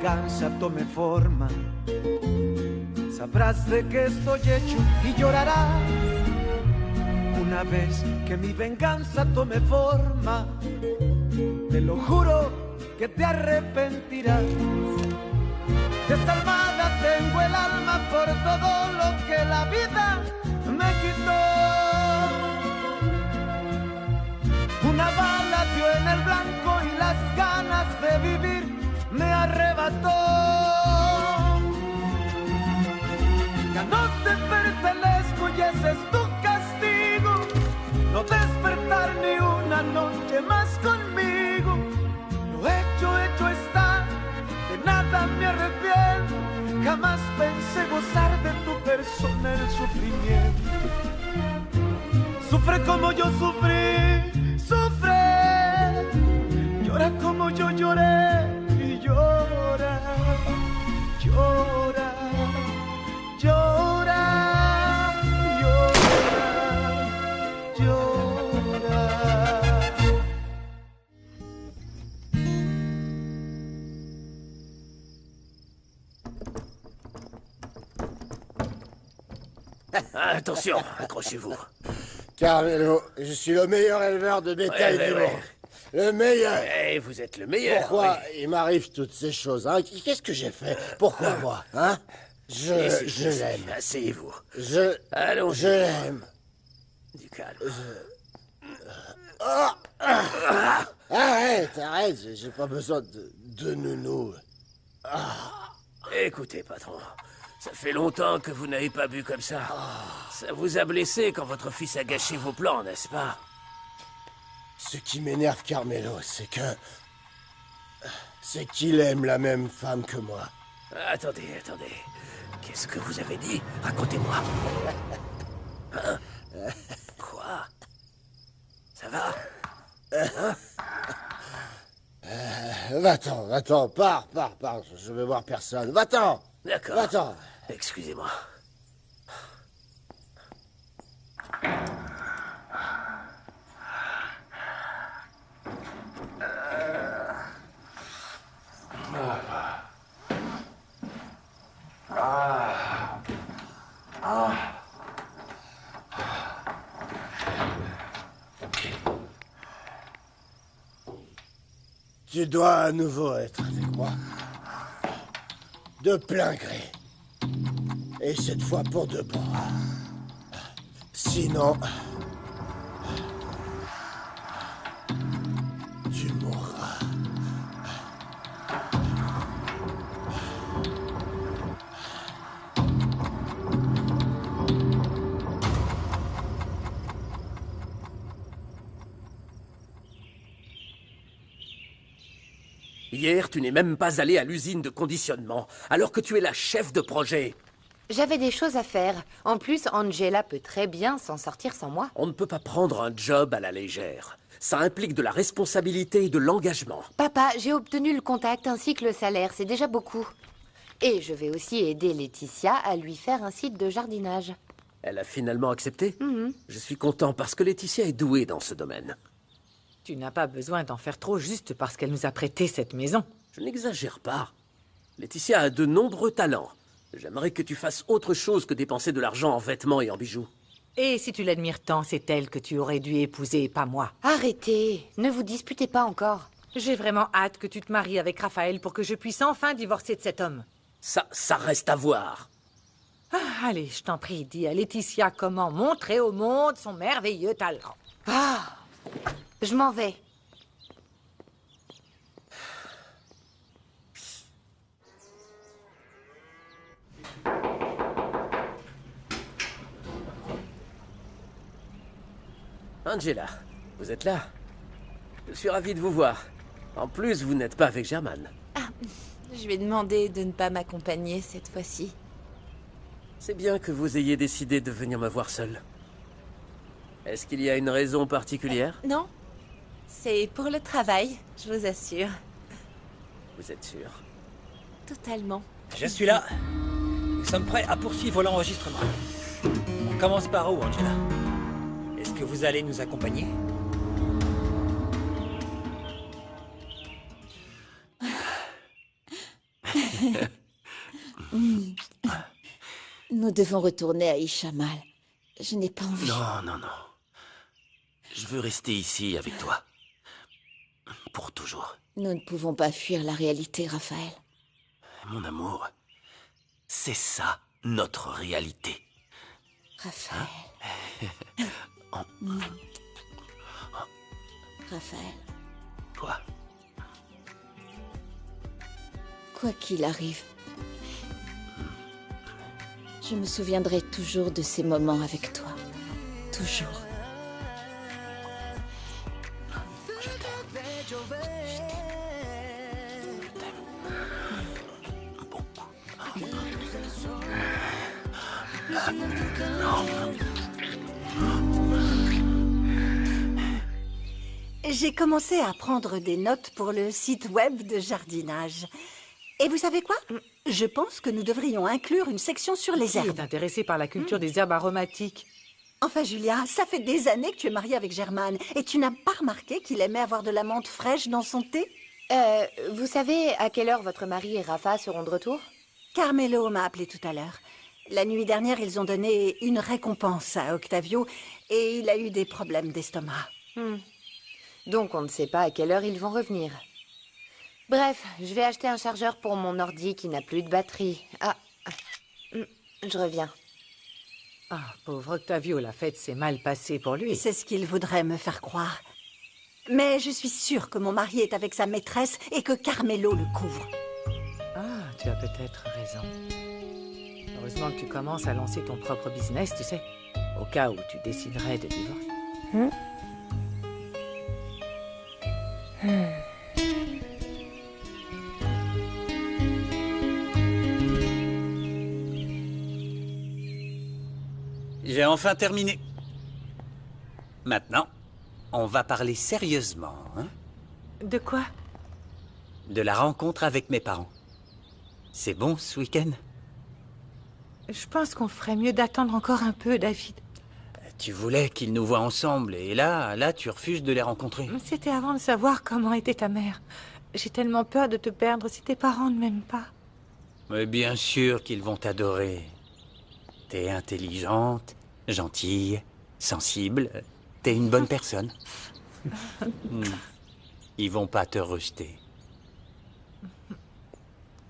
venganza tome forma, sabrás de qué estoy hecho y llorarás. Una vez que mi venganza tome forma, te lo juro que te arrepentirás. Desalmada tengo el alma por todo lo que la vida me quitó. Una bala dio en el blanco y las ganas de vivir me arrebató. Ya no te pertenezco y ese es tu castigo, no despertar ni una noche más conmigo. Lo hecho está, de nada me arrepiento. Jamás pensé gozar de tu persona el sufrimiento. Sufre como yo sufrí, sufre. Llora como yo lloré y llora, llora, llora, llora, llora. Attention, accrochez-vous. Carmelo, je suis le meilleur éleveur de bétail du monde. Le meilleur. Eh, vous êtes le meilleur. Pourquoi oui. il m'arrive toutes ces choses, hein? Qu'est-ce que j'ai fait? Pourquoi moi, hein? Je l'aime. Asseyez-vous. Je l'aime. Du calme. Arrête, j'ai pas besoin de nounou. Écoutez, patron. Ça fait longtemps que vous n'avez pas bu comme ça. Ça vous a blessé quand votre fils a gâché vos plans, n'est-ce pas? Ce qui m'énerve, Carmelo, c'est qu'il aime la même femme que moi. Attendez. Qu'est-ce que vous avez dit? Racontez-moi. Hein? Quoi? Ça va? Hein? Va-t'en, pars. Je veux voir personne. Va-t'en. D'accord. Va-t'en. Excusez-moi. Tu dois à nouveau être avec moi. De plein gré. Et cette fois pour de bon. Sinon... tu mourras. Hier, tu n'es même pas allé à l'usine de conditionnement, alors que tu es la chef de projet. J'avais des choses à faire. En plus, Angela peut très bien s'en sortir sans moi. On ne peut pas prendre un job à la légère. Ça implique de la responsabilité et de l'engagement. Papa, j'ai obtenu le contact ainsi que le salaire, c'est déjà beaucoup. Et je vais aussi aider Laetitia à lui faire un site de jardinage. Elle a finalement accepté? Je suis content parce que Laetitia est douée dans ce domaine. Tu n'as pas besoin d'en faire trop juste parce qu'elle nous a prêté cette maison. Je n'exagère pas. Laetitia a de nombreux talents. J'aimerais que tu fasses autre chose que dépenser de l'argent en vêtements et en bijoux. Et si tu l'admires tant, c'est elle que tu aurais dû épouser, pas moi. Arrêtez, ne vous disputez pas encore. J'ai vraiment hâte que tu te maries avec Raphaël pour que je puisse enfin divorcer de cet homme. Ça reste à voir. Ah, allez, je t'en prie, dis à Laetitia comment montrer au monde son merveilleux talent. Ah, je m'en vais. Angela, vous êtes là? Je suis ravi de vous voir. En plus, vous n'êtes pas avec German. Ah, je lui ai demandé de ne pas m'accompagner cette fois-ci. C'est bien que vous ayez décidé de venir me voir seul. Est-ce qu'il y a une raison particulière? Non, c'est pour le travail, je vous assure. Vous êtes sûr? Totalement. Je suis là. Nous sommes prêts à poursuivre l'enregistrement. On commence par où, Angela? Est-ce que vous allez nous accompagner? Nous devons retourner à Ishamal. Je n'ai pas envie. Non, non, non. Je veux rester ici avec toi. Pour toujours. Nous ne pouvons pas fuir la réalité, Raphaël. Mon amour, c'est ça, notre réalité. Raphaël. Raphaël. Quoi? Quoi qu'il arrive, je me souviendrai toujours de ces moments avec toi. Toujours. Je t'aime. Je t'aime. Beaucoup. J'ai commencé à prendre des notes pour le site web de jardinage. Et vous savez quoi? Je pense que nous devrions inclure une section sur les Qui herbes. est intéressé par la culture des herbes aromatiques? Enfin, Julia, ça fait des années que tu es mariée avec Germaine. Et tu n'as pas remarqué qu'il aimait avoir de la menthe fraîche dans son thé? Vous savez à quelle heure votre mari et Rafa seront de retour? Carmelo m'a appelé tout à l'heure. La nuit dernière, ils ont donné une récompense à Octavio et il a eu des problèmes d'estomac. Donc on ne sait pas à quelle heure ils vont revenir. Bref, je vais acheter un chargeur pour mon ordi qui n'a plus de batterie. Je reviens. Ah, pauvre Octavio, la fête s'est mal passée pour lui. C'est ce qu'il voudrait me faire croire. Mais je suis sûre que mon mari est avec sa maîtresse et que Carmelo le couvre. Ah, tu as peut-être raison. Heureusement que tu commences à lancer ton propre business, tu sais. Au cas où tu déciderais de divorcer. J'ai enfin terminé. Maintenant, on va parler sérieusement, hein? De quoi? De la rencontre avec mes parents. C'est bon ce week-end? Je pense qu'on ferait mieux d'attendre encore un peu, David. Tu voulais qu'ils nous voient ensemble, et là, tu refuses de les rencontrer. C'était avant de savoir comment était ta mère. J'ai tellement peur de te perdre si tes parents ne m'aiment pas. Mais bien sûr qu'ils vont t'adorer. T'es intelligente, gentille, sensible. T'es une bonne personne. Ils vont pas te rejeter.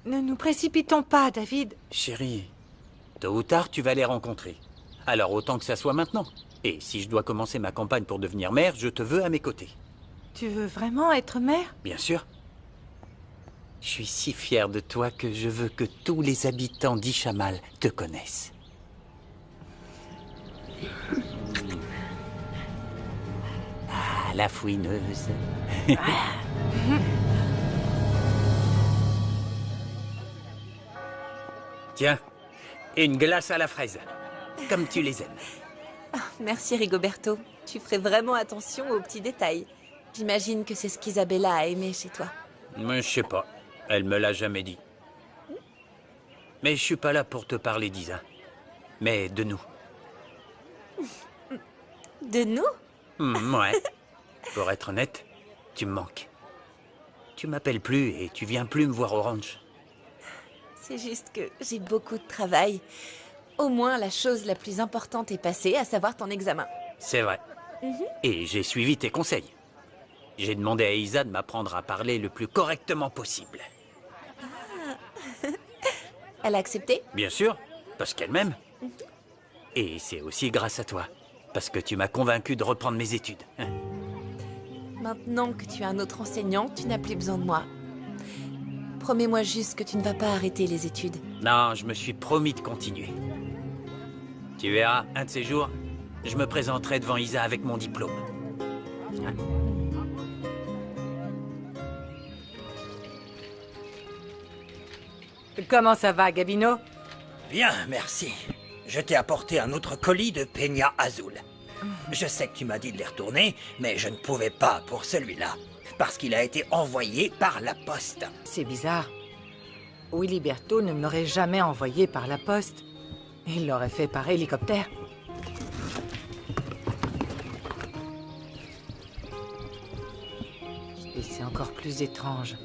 Ne nous précipitons pas, David. Chérie, tôt ou tard, tu vas les rencontrer. Alors autant que ça soit maintenant. Et si je dois commencer ma campagne pour devenir mère, je te veux à mes côtés. Tu veux vraiment être mère? Bien sûr. Je suis si fier de toi que je veux que tous les habitants d'Ishamal te connaissent. Ah, la fouineuse. Tiens, une glace à la fraise, comme tu les aimes. Merci Rigoberto. Tu ferais vraiment attention aux petits détails. J'imagine que c'est ce qu'Isabella a aimé chez toi. Mais je sais pas, elle me l'a jamais dit. Mais je suis pas là pour te parler d'Isa, mais de nous. De nous? Ouais. Pour être honnête, tu me manques. Tu m'appelles plus et tu viens plus me voir au ranch. C'est juste que j'ai beaucoup de travail. Au moins, la chose la plus importante est passée, à savoir ton examen. C'est vrai. Et j'ai suivi tes conseils. J'ai demandé à Isa de m'apprendre à parler le plus correctement possible. Elle a accepté? Bien sûr, parce qu'elle m'aime. Et c'est aussi grâce à toi, parce que tu m'as convaincu de reprendre mes études. Hein. Maintenant que tu as un autre enseignant, tu n'as plus besoin de moi. Promets-moi juste que tu ne vas pas arrêter les études. Non, je me suis promis de continuer. Tu verras, un de ces jours, je me présenterai devant Isa avec mon diplôme. Hein. Comment ça va, Gabino? Bien, merci. Je t'ai apporté un autre colis de Peña Azul. Je sais que tu m'as dit de les retourner, mais je ne pouvais pas pour celui-là, parce qu'il a été envoyé par la poste. C'est bizarre. Wiliberto ne me l'aurait jamais envoyé par la poste. Il l'aurait fait par hélicoptère. Et c'est encore plus étrange.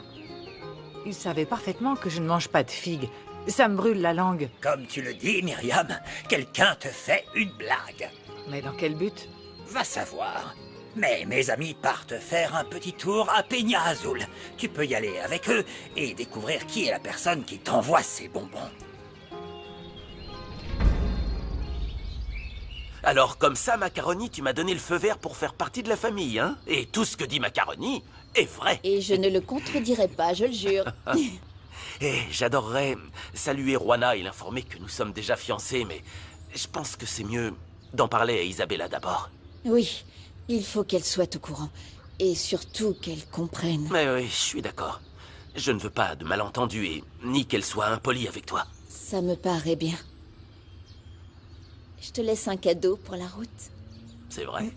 Il savait parfaitement que je ne mange pas de figues. Ça me brûle la langue. Comme tu le dis, Myriam, quelqu'un te fait une blague. Mais dans quel but? Va savoir. Mais mes amis partent faire un petit tour à Peña Azul. Tu peux y aller avec eux et découvrir qui est la personne qui t'envoie ces bonbons. Alors, comme ça, Macaroni, tu m'as donné le feu vert pour faire partie de la famille, hein? Et tout ce que dit Macaroni est vrai. Et je ne le contredirai pas, je le jure. Et j'adorerais saluer Juana et l'informer que nous sommes déjà fiancés, mais je pense que c'est mieux d'en parler à Isabella d'abord. Oui, il faut qu'elle soit au courant. Et surtout qu'elle comprenne. Mais oui, je suis d'accord. Je ne veux pas de malentendus et ni qu'elle soit impolie avec toi. Ça me paraît bien. Je te laisse un cadeau pour la route. C'est vrai.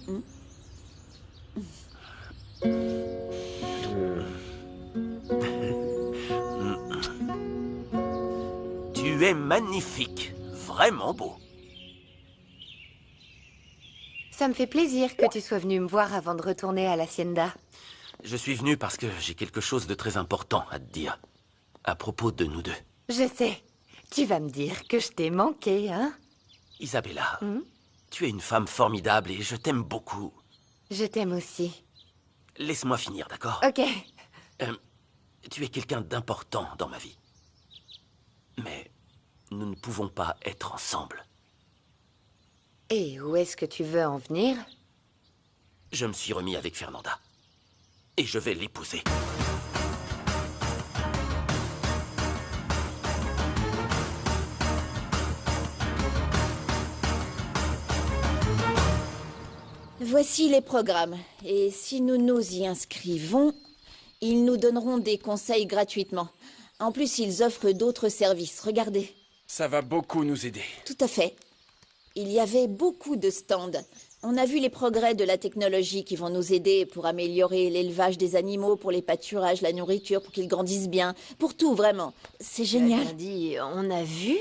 Tu es magnifique. Vraiment beau. Ça me fait plaisir que tu sois venu me voir avant de retourner à l'Hacienda. Je suis venu parce que j'ai quelque chose de très important à te dire. À propos de nous deux. Je sais. Tu vas me dire que je t'ai manqué, hein? Isabella, tu es une femme formidable et je t'aime beaucoup. Je t'aime aussi. Laisse-moi finir, d'accord? Ok. Tu es quelqu'un d'important dans ma vie. Mais nous ne pouvons pas être ensemble. Et où est-ce que tu veux en venir? Je me suis remis avec Fernanda. Et je vais l'épouser. Voici les programmes. Et si nous nous y inscrivons, ils nous donneront des conseils gratuitement. En plus, ils offrent d'autres services. Regardez. Ça va beaucoup nous aider. Tout à fait. Il y avait beaucoup de stands. On a vu les progrès de la technologie qui vont nous aider pour améliorer l'élevage des animaux, pour les pâturages, la nourriture, pour qu'ils grandissent bien. Pour tout, vraiment. C'est génial. T'as dit, on a vu?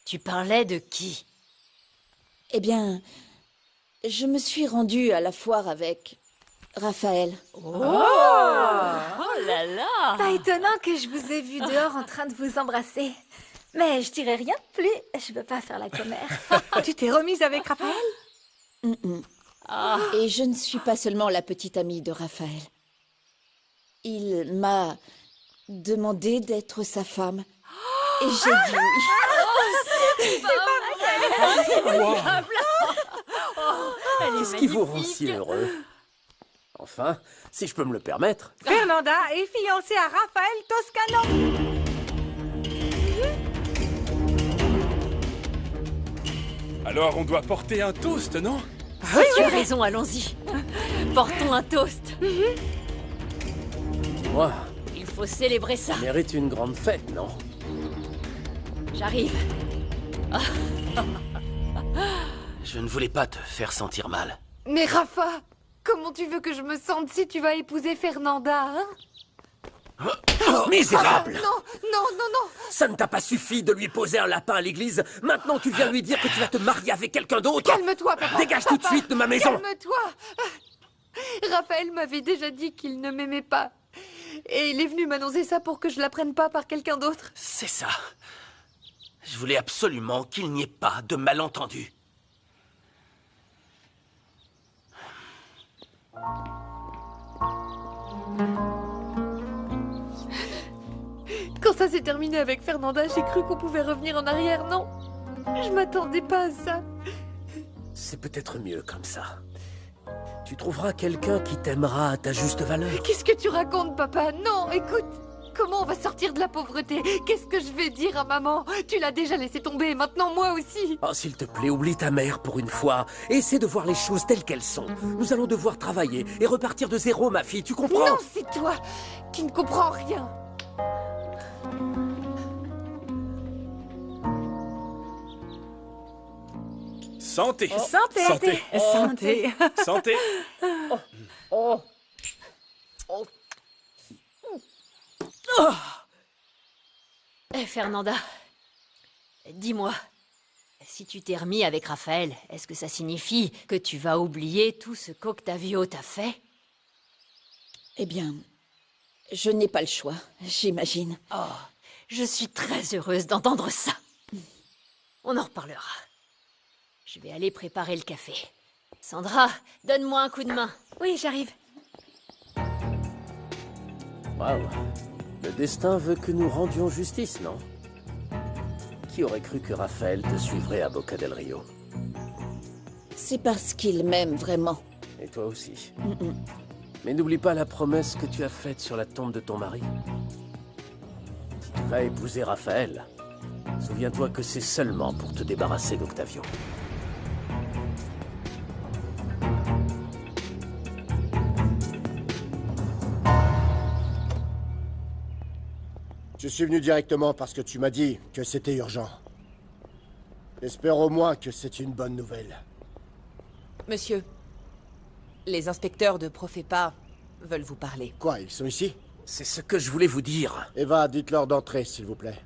Tu parlais de qui? Eh bien, je me suis rendue à la foire avec Raphaël. Oh là là! Pas étonnant que je vous ai vu dehors en train de vous embrasser. Mais je dirais rien de plus, je veux pas faire la commère. Tu t'es remise avec Raphaël? Et je ne suis pas seulement la petite amie de Raphaël. Il m'a demandé d'être sa femme. Et j'ai dit oui. Qu'est-ce qui vous rend si heureux? Enfin, si je peux me le permettre. Fernanda est fiancée à Raphaël Toscano. Alors on doit porter un toast, non? Tu as raison, allons-y. Portons un toast. Moi, Il faut célébrer ça. ça mérite une grande fête, non? J'arrive. Je ne voulais pas te faire sentir mal. Mais Rafa, comment tu veux que je me sente si tu vas épouser Fernanda, hein? Misérable! Non, non, non, non! Ça ne t'a pas suffi de lui poser un lapin à l'église? Maintenant tu viens lui dire que tu vas te marier avec quelqu'un d'autre? Calme-toi, papa! Dégage tout de suite de ma maison! Calme-toi! Raphaël m'avait déjà dit qu'il ne m'aimait pas. Et il est venu m'annoncer ça pour que je la prenne pas par quelqu'un d'autre. C'est ça. Je voulais absolument qu'il n'y ait pas de malentendu. Quand ça s'est terminé avec Fernanda, j'ai cru qu'on pouvait revenir en arrière, non? Je m'attendais pas à ça. C'est peut-être mieux comme ça. Tu trouveras quelqu'un qui t'aimera à ta juste valeur. Qu'est-ce que tu racontes, papa? Non, écoute! Comment on va sortir de la pauvreté? Qu'est-ce que je vais dire à maman? Tu l'as déjà laissé tomber, maintenant moi aussi! Oh, s'il te plaît, oublie ta mère pour une fois. Et essaie de voir les choses telles qu'elles sont. Nous allons devoir travailler et repartir de zéro, ma fille, tu comprends? Non, c'est toi qui ne comprends rien! Santé. Santé. Santé. Santé. Santé. Fernanda, dis-moi, si tu t'es remis avec Raphaël, est-ce que ça signifie que tu vas oublier tout ce qu'Octavio t'a fait? Eh bien, Je n'ai pas le choix, j'imagine. Oh, je suis très heureuse d'entendre ça. On en reparlera. Je vais aller préparer le café. Sandra, donne-moi un coup de main. Oui, j'arrive. Waouh. Le destin veut que nous rendions justice, non? Qui aurait cru que Raphaël te suivrait à Boca del Rio? C'est parce qu'il m'aime vraiment. Et toi aussi. Mais n'oublie pas la promesse que tu as faite sur la tombe de ton mari. Si tu vas épouser Raphaël, souviens-toi que c'est seulement pour te débarrasser d'Octavio. Je suis venu directement parce que tu m'as dit que c'était urgent. J'espère au moins que c'est une bonne nouvelle. Monsieur, les inspecteurs de Profepa veulent vous parler. Quoi, ils sont ici? C'est ce que je voulais vous dire. Eva, dites-leur d'entrer, s'il vous plaît.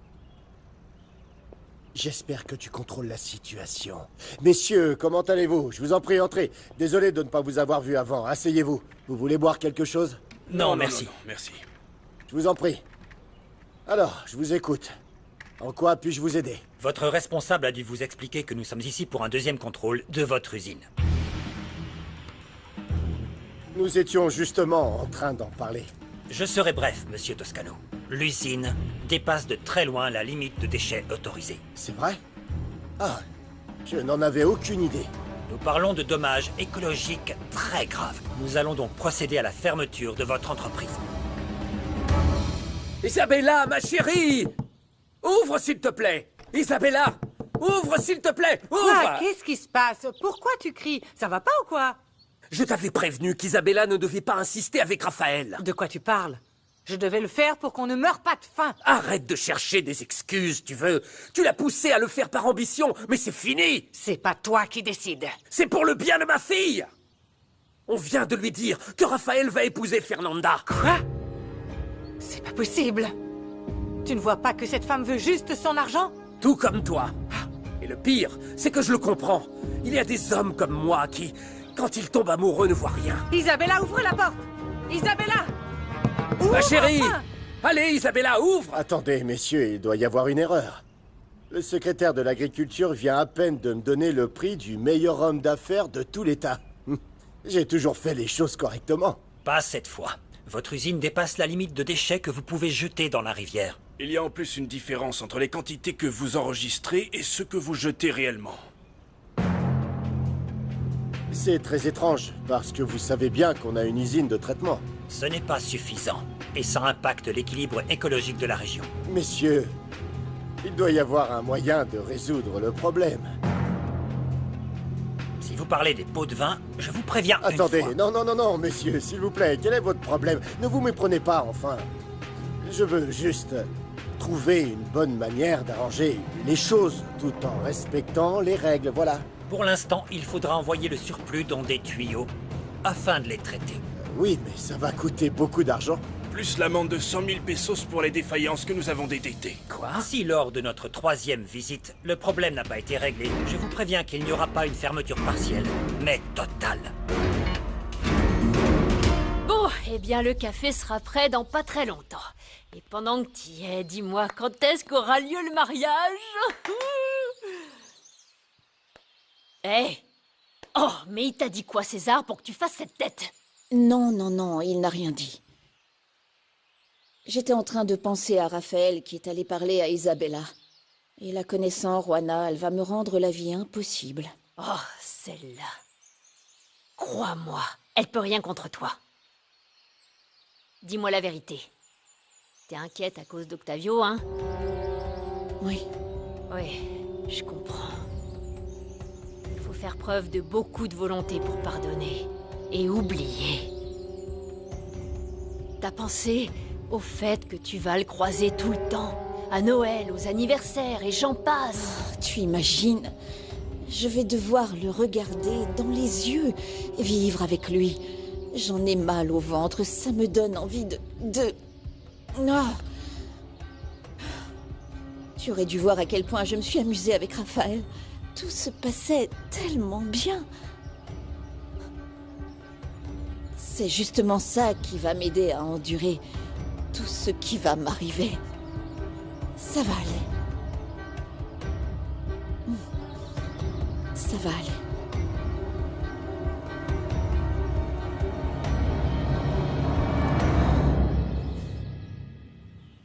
J'espère que tu contrôles la situation. Messieurs, comment allez-vous? Je vous en prie, entrez. Désolé de ne pas vous avoir vu avant. Asseyez-vous. Vous voulez boire quelque chose? Non, merci. Non, merci. Je vous en prie. Alors, je vous écoute. En quoi puis-je vous aider? Votre responsable a dû vous expliquer que nous sommes ici pour un deuxième contrôle de votre usine. Nous étions justement en train d'en parler. Je serai bref, monsieur Toscano. L'usine dépasse de très loin la limite de déchets autorisés. C'est vrai? Ah, je n'en avais aucune idée. Nous parlons de dommages écologiques très graves. Nous allons donc procéder à la fermeture de votre entreprise. Isabella, ma chérie! Ouvre, s'il te plaît! Isabella! Ouvre, s'il te plaît! Ouvre! Quoi? Qu'est-ce qui se passe? Pourquoi tu cries? Ça va pas ou quoi? Je t'avais prévenu qu'Isabella ne devait pas insister avec Raphaël. De quoi tu parles? Je devais le faire pour qu'on ne meure pas de faim. Arrête de chercher des excuses, tu veux. Tu l'as poussé à le faire par ambition, mais c'est fini. C'est pas toi qui décides. C'est pour le bien de ma fille. On vient de lui dire que Raphaël va épouser Fernanda. Quoi? C'est pas possible. Tu ne vois pas que cette femme veut juste son argent? Tout comme toi. Et le pire, c'est que je le comprends. Il y a des hommes comme moi qui, quand ils tombent amoureux, ne voient rien. Isabella, ouvre la porte! Isabella! Ouvre, ma chérie! enfin! Allez, Isabella, ouvre! Attendez, messieurs, il doit y avoir une erreur. Le secrétaire de l'agriculture vient à peine de me donner le prix du meilleur homme d'affaires de tout l'État. J'ai toujours fait les choses correctement. Pas cette fois. Votre usine dépasse la limite de déchets que vous pouvez jeter dans la rivière. Il y a en plus une différence entre les quantités que vous enregistrez et ce que vous jetez réellement. C'est très étrange, parce que vous savez bien qu'on a une usine de traitement. Ce n'est pas suffisant, et ça impacte l'équilibre écologique de la région. Messieurs, il doit y avoir un moyen de résoudre le problème. Si vous parlez des pots de vin, je vous préviens Attendez, une fois. non, messieurs, s'il vous plaît, quel est votre problème? Ne vous méprenez pas, enfin. Je veux juste trouver une bonne manière d'arranger les choses, tout en respectant les règles, voilà. Pour l'instant, il faudra envoyer le surplus dans des tuyaux, afin de les traiter. Oui, mais ça va coûter beaucoup d'argent. Plus l'amende de 100 000 pesos pour les défaillances que nous avons détectées. Quoi? Si lors de notre 3e visite, le problème n'a pas été réglé, je vous préviens qu'il n'y aura pas une fermeture partielle, mais totale. Bon, eh bien le café sera prêt dans pas très longtemps. Et pendant que t'y es, dis-moi quand est-ce qu'aura lieu le mariage? Hé! Oh, mais il t'a dit quoi, César, pour que tu fasses cette tête? Non, il n'a rien dit. J'étais en train de penser à Raphaël qui est allé parler à Isabella. Et la connaissant, Juana, elle va me rendre la vie impossible. Oh, celle-là. Crois-moi, elle peut rien contre toi. Dis-moi la vérité. T'es inquiète à cause d'Octavio, hein? Oui. Oui, je comprends. Il faut faire preuve de beaucoup de volonté pour pardonner et oublier. T'as pensé au fait que tu vas le croiser tout le temps, à Noël, aux anniversaires et j'en passe. Tu imagines? Je vais devoir le regarder dans les yeux, vivre avec lui. J'en ai mal au ventre, ça me donne envie de... Oh. Tu aurais dû voir à quel point je me suis amusée avec Raphaël. Tout se passait tellement bien. C'est justement ça qui va m'aider à endurer. tout ce qui va m'arriver, ça va aller. Ça va aller.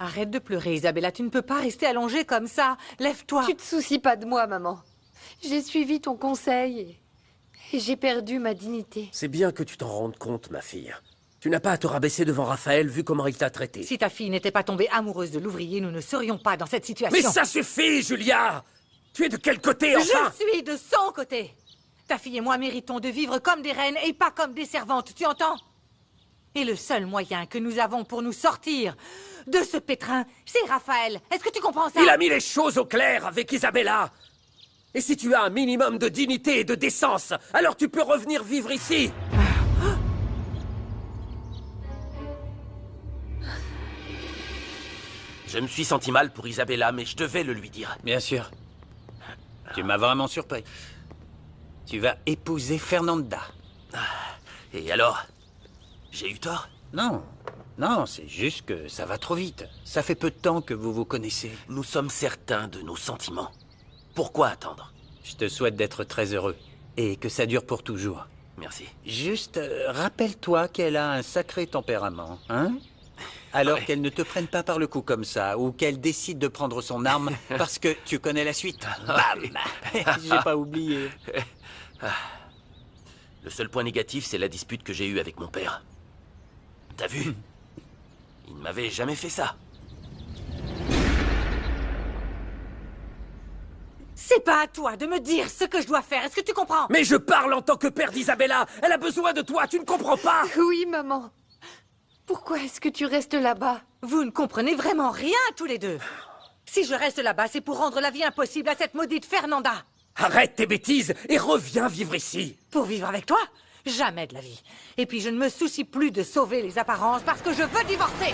Arrête de pleurer, Isabella. Tu ne peux pas rester allongée comme ça. Lève-toi. Tu te soucies pas de moi, maman. J'ai suivi ton conseil et j'ai perdu ma dignité. C'est bien que tu t'en rendes compte, ma fille. Tu n'as pas à te rabaisser devant Raphaël vu comment il t'a traité. Si ta fille n'était pas tombée amoureuse de l'ouvrier, nous ne serions pas dans cette situation. Mais ça suffit, Julia! Tu es de quel côté, enfin? Je suis de son côté. Ta fille et moi méritons de vivre comme des reines et pas comme des servantes, tu entends? Et le seul moyen que nous avons pour nous sortir de ce pétrin, c'est Raphaël. Est-ce que tu comprends ça? Il a mis les choses au clair avec Isabella. Et si tu as un minimum de dignité et de décence, alors tu peux revenir vivre ici. Je me suis senti mal pour Isabella, mais je devais le lui dire. Bien sûr. Tu m'as vraiment surpris. Tu vas épouser Fernanda. Et alors? J'ai eu tort? Non. Non, c'est juste que ça va trop vite. Ça fait peu de temps que vous vous connaissez. Nous sommes certains de nos sentiments. Pourquoi attendre? Je te souhaite d'être très heureux. Et que ça dure pour toujours. Merci. Juste, rappelle-toi qu'elle a un sacré tempérament, hein? Alors Ouais. qu'elle ne te prenne pas par le cou comme ça, ou qu'elle décide de prendre son arme parce que tu connais la suite. Bam! J'ai pas oublié. Le seul point négatif, c'est la dispute que j'ai eue avec mon père. T'as vu? Il ne m'avait jamais fait ça. C'est pas à toi de me dire ce que je dois faire, est-ce que tu comprends? Mais je parle en tant que père d'Isabella. Elle a besoin de toi, tu ne comprends pas? Oui, maman. Pourquoi est-ce que tu restes là-bas? Vous ne comprenez vraiment rien, tous les deux. Si je reste là-bas, c'est pour rendre la vie impossible à cette maudite Fernanda. Arrête tes bêtises et reviens vivre ici. Pour vivre avec toi? Jamais de la vie. Et puis je ne me soucie plus de sauver les apparences parce que je veux divorcer.